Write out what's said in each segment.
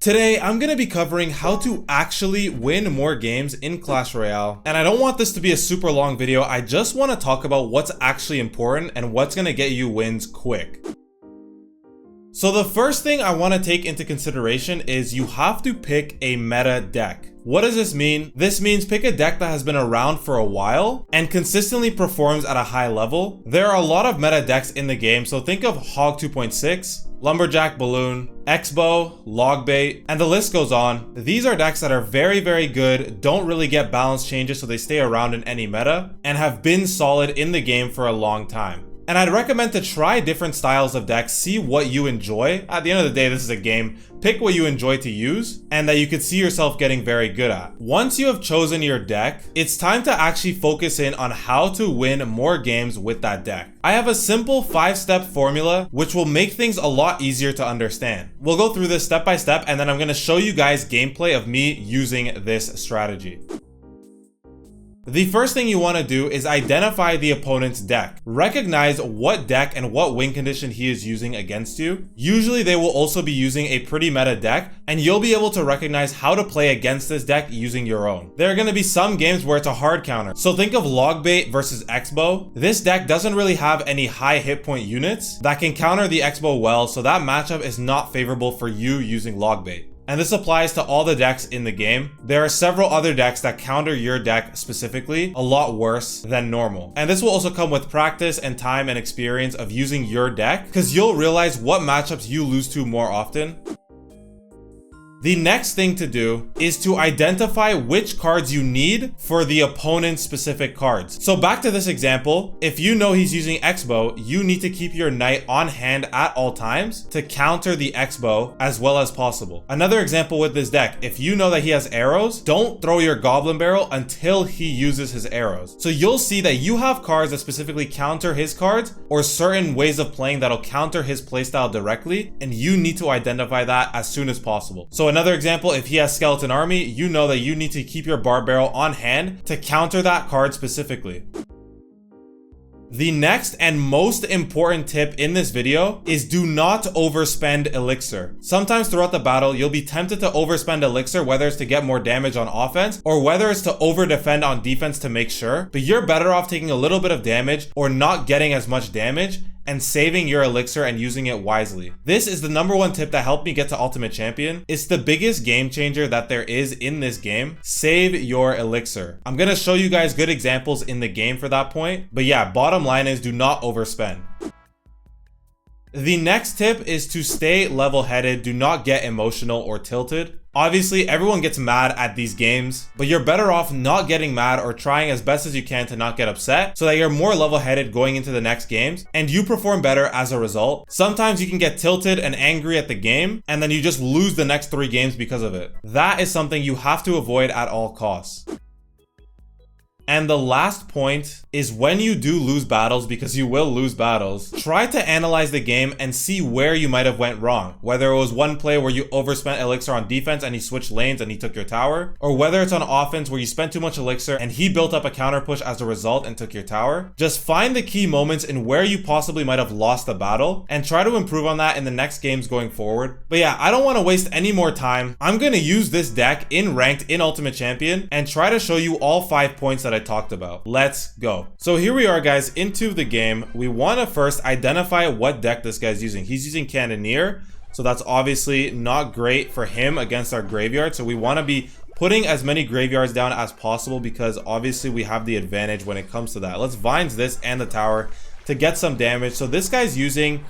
Today, I'm going to be covering how to actually win more games in Clash Royale. And I don't want this to be a super long video, I just want to talk about what's actually important and what's going to get you wins quick. So the first thing I want to take into consideration is you have to pick a meta deck. What does this mean? This means pick a deck that has been around for a while and consistently performs at a high level. There are a lot of meta decks in the game, so think of Hog 2.6, Lumberjack Balloon, X-Bow, Logbait, and the list goes on. These are decks that are very, very good, don't really get balance changes so they stay around in any meta, and have been solid in the game for a long time. And I'd recommend to try different styles of decks, see what you enjoy. At the end of the day, this is a game. Pick what you enjoy to use and that you could see yourself getting very good at. Once you have chosen your deck, it's time to actually focus in on how to win more games with that deck. I have a simple 5-step formula which will make things a lot easier to understand. We'll go through this step by step and then I'm going to show you guys gameplay of me using this strategy. The first thing you want to do is identify the opponent's deck. Recognize what deck and what win condition he is using against you. Usually they will also be using a pretty meta deck, and you'll be able to recognize how to play against this deck using your own. There are going to be some games where it's a hard counter. So think of Logbait versus X-Bow. This deck doesn't really have any high hit point units that can counter the X-Bow well, so that matchup is not favorable for you using Logbait. And this applies to all the decks in the game. There are several other decks that counter your deck specifically a lot worse than normal. And this will also come with practice and time and experience of using your deck, because you'll realize what matchups you lose to more often. The next thing to do is to identify which cards you need for the opponent's specific cards. So back to this example, if you know he's using X-Bow, you need to keep your knight on hand at all times to counter the X-Bow as well as possible. Another example with this deck, if you know that he has arrows, don't throw your Goblin Barrel until he uses his arrows. So you'll see that you have cards that specifically counter his cards or certain ways of playing that'll counter his playstyle directly, and you need to identify that as soon as possible. So another example, if he has Skeleton Army, you know that you need to keep your Bar Barrel on hand to counter that card specifically. The next and most important tip in this video is do not overspend Elixir. Sometimes throughout the battle, you'll be tempted to overspend Elixir, whether it's to get more damage on offense or whether it's to over defend on defense to make sure, but you're better off taking a little bit of damage or not getting as much damage and saving your Elixir and using it wisely. This is the #1 tip that helped me get to Ultimate Champion. It's the biggest game changer that there is in this game. Save your Elixir. I'm gonna show you guys good examples in the game for that point, but yeah, bottom line is do not overspend. The next tip is to stay level-headed, do not get emotional or tilted. Obviously, everyone gets mad at these games, but you're better off not getting mad or trying as best as you can to not get upset so that you're more level-headed going into the next games and you perform better as a result. Sometimes you can get tilted and angry at the game and then you just lose the next 3 games because of it. That is something you have to avoid at all costs. And the last point is when you do lose battles, because you will lose battles, try to analyze the game and see where you might have went wrong. Whether it was one play where you overspent Elixir on defense and he switched lanes and he took your tower, or whether it's on offense where you spent too much Elixir and he built up a counter push as a result and took your tower. Just find the key moments in where you possibly might have lost the battle and try to improve on that in the next games going forward. But yeah, I don't want to waste any more time. I'm going to use this deck in ranked in Ultimate Champion and try to show you all 5 points that I talked about. Let's go. So here we are, guys, into the game. We want to first identify what deck this guy's using. He's using Cannoneer, so that's obviously not great for him against our graveyard. So we want to be putting as many graveyards down as possible because obviously we have the advantage when it comes to that. Let's Vines this and the tower to get some damage. So this guy's using,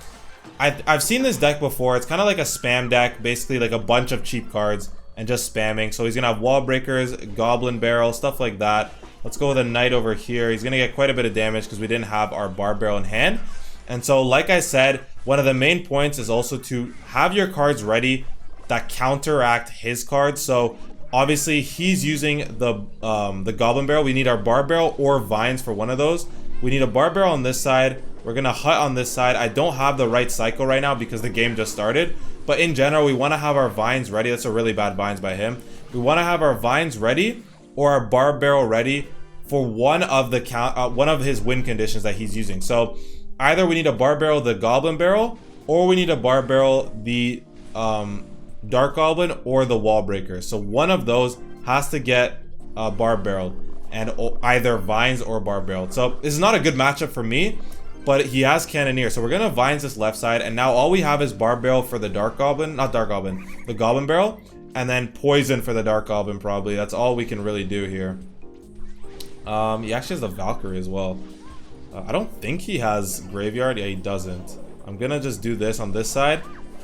I've seen this deck before. It's kind of like a spam deck, basically like a bunch of cheap cards and just spamming. So he's gonna have Wall Breakers, Goblin Barrel, stuff like that. Let's go with a Knight over here. He's going to get quite a bit of damage because we didn't have our Bar Barrel in hand. And so, like I said, one of the main points is also to have your cards ready that counteract his cards. So, obviously, he's using the Goblin Barrel. We need our Bar Barrel or Vines for one of those. We need a Bar Barrel on this side. We're going to Hut on this side. I don't have the right cycle right now because the game just started. But in general, we want to have our Vines ready. That's a really bad Vines by him. We want to have our Vines ready or our Bar Barrel ready for one of his win conditions that he's using. So either we need a Bar Barrel the Goblin Barrel, or we need a Bar Barrel the Dark Goblin, or the Wall Breaker. So one of those has to get Barb Barrel, and either Vines or Barb Barrel. So this is not a good matchup for me, but he has Cannoneer. So we're gonna Vines this left side, and now all we have is Barb Barrel for the Dark Goblin, not Dark Goblin, the Goblin Barrel, and then Poison for the Dark Goblin probably. That's all we can really do here. He actually has the Valkyrie as well. I don't think he has Graveyard. Yeah, he doesn't. I'm gonna just do this on this side,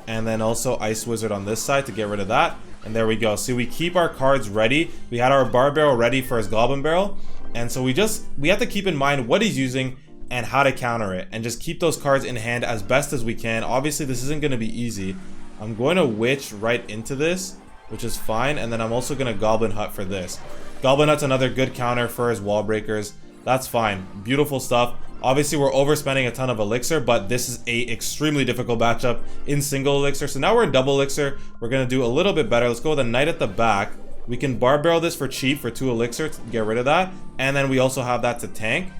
and then also Ice Wizard on this side to get rid of that. And there we go. See, we keep our cards ready. We had our Barb Barrel ready for his Goblin Barrel, and so we have to keep in mind what he's using and how to counter it, and just keep those cards in hand as best as we can. Obviously, this isn't going to be easy. I'm going to Witch right into this, which is fine, and then I'm also going to Goblin Hut for this. Goblin Hut's another good counter for his Wall Breakers. That's fine. Beautiful stuff. Obviously, we're overspending a ton of Elixir, but this is a extremely difficult matchup in single Elixir. So now we're in double Elixir. We're going to do a little bit better. Let's go with a Knight at the back. We can Barb Barrel this for cheap for 2 Elixir to get rid of that. And then we also have that to tank,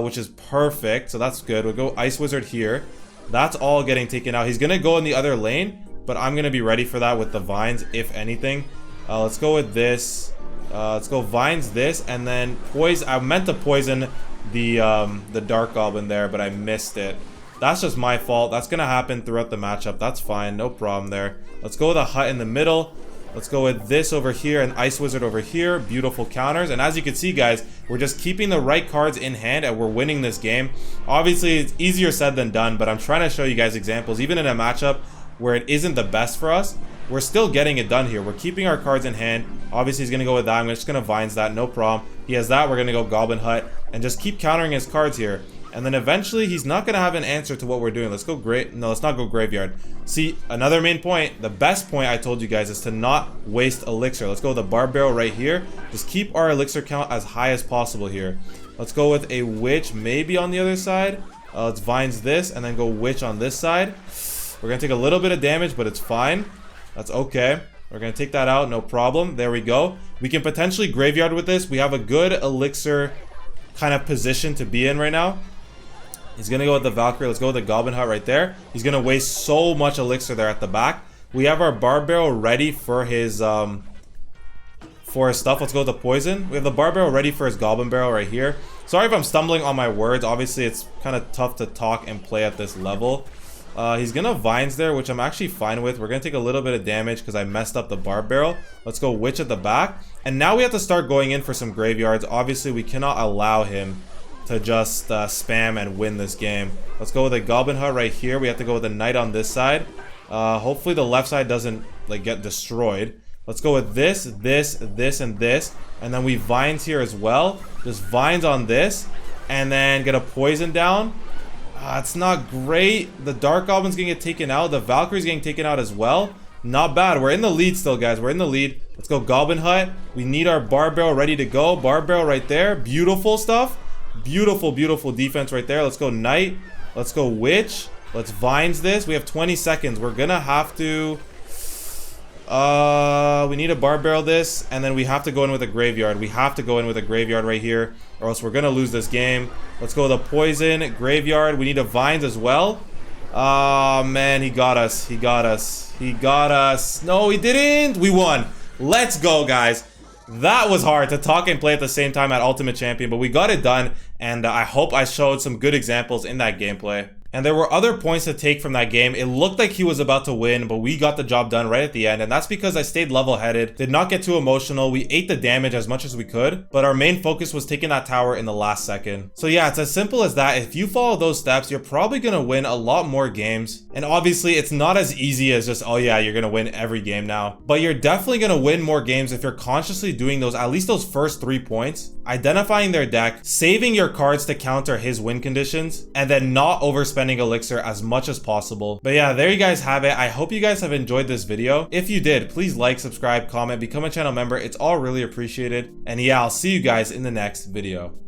which is perfect. So that's good. We'll go Ice Wizard here. That's all getting taken out. He's going to go in the other lane, but I'm going to be ready for that with the Vines, if anything. Let's go with this. Let's go Vines this, and then Poison. I meant to poison the Dark Goblin there, but I missed it. That's just my fault. That's gonna happen throughout the matchup. That's fine, no problem there. Let's go with a Hut in the middle. Let's go with this over here and Ice Wizard over here. Beautiful counters. And as you can see, guys, we're just keeping the right cards in hand, and we're winning this game. Obviously, it's easier said than done, but I'm trying to show you guys examples. Even in a matchup where it isn't the best for us, we're still getting it done here. We're keeping our cards in hand. Obviously, he's going to go with that. I'm just going to Vines that, no problem. He has that. We're going to go Goblin Hut and just keep countering his cards here. And then eventually, he's not going to have an answer to what we're doing. Let's go No, let's not go Graveyard. See, another main point, the best point I told you guys is to not waste Elixir. Let's go with the Barb Barrel right here. Just keep our Elixir count as high as possible here. Let's go with a Witch maybe on the other side. Let's Vines this and then go Witch on this side. We're going to take a little bit of damage, but it's fine. That's okay. We're going to take that out, no problem. There we go. We can potentially Graveyard with this. We have a good Elixir kind of position to be in right now. He's going to go with the Valkyrie. Let's go with the Goblin Hut right there. He's going to waste so much Elixir there at the back. We have our Barb Barrel ready for his stuff. Let's go with the Poison. We have the Barb Barrel ready for his Goblin Barrel right here. Sorry if I'm stumbling on my words. Obviously, it's kind of tough to talk and play at this level. He's gonna Vines there, which I'm actually fine with. We're gonna take a little bit of damage because I messed up the Barb Barrel. Let's go Witch at the back. And now we have to start going in for some Graveyards. Obviously, we cannot allow him to just spam and win this game. Let's go with a Goblin Hut right here. We have to go with a Knight on this side. Hopefully the left side doesn't like get destroyed. Let's go with this, and this. And then we Vines here as well. Just Vines on this. And then get a Poison down. It's not great. The Dark Goblin's gonna get taken out. The Valkyrie's getting taken out as well. Not bad. We're in the lead still, guys. We're in the lead. Let's go Goblin Hut. We need our Barb Barrel ready to go. Barb Barrel right there. Beautiful stuff. Beautiful, beautiful defense right there. Let's go Knight. Let's go Witch. Let's Vines this. We have 20 seconds. We're gonna have to... we need a Barb Barrel this, and then we have to go in with a Graveyard. We have to go in with a Graveyard right here, or else we're gonna lose this game. Let's go with a Poison, Graveyard. We need a Vines as well. Oh, man, he got us. He got us. He got us. No, he didn't. We won. Let's go, guys. That was hard to talk and play at the same time at Ultimate Champion, but we got it done, and I hope I showed some good examples in that gameplay. And there were other points to take from that game. It looked like he was about to win, but we got the job done right at the end. And that's because I stayed level-headed, did not get too emotional. We ate the damage as much as we could, but our main focus was taking that tower in the last second. So yeah, it's as simple as that. If you follow those steps, you're probably going to win a lot more games. And obviously, it's not as easy as just, oh yeah, you're going to win every game now. But you're definitely going to win more games if you're consciously doing those, at least those first 3 points. Identifying their deck, saving your cards to counter his win conditions, and then not overspending Elixir as much as possible. But yeah, there you guys have it. I hope you guys have enjoyed this video. If you did, please like, subscribe, comment, become a channel member. It's all really appreciated. And yeah, I'll see you guys in the next video.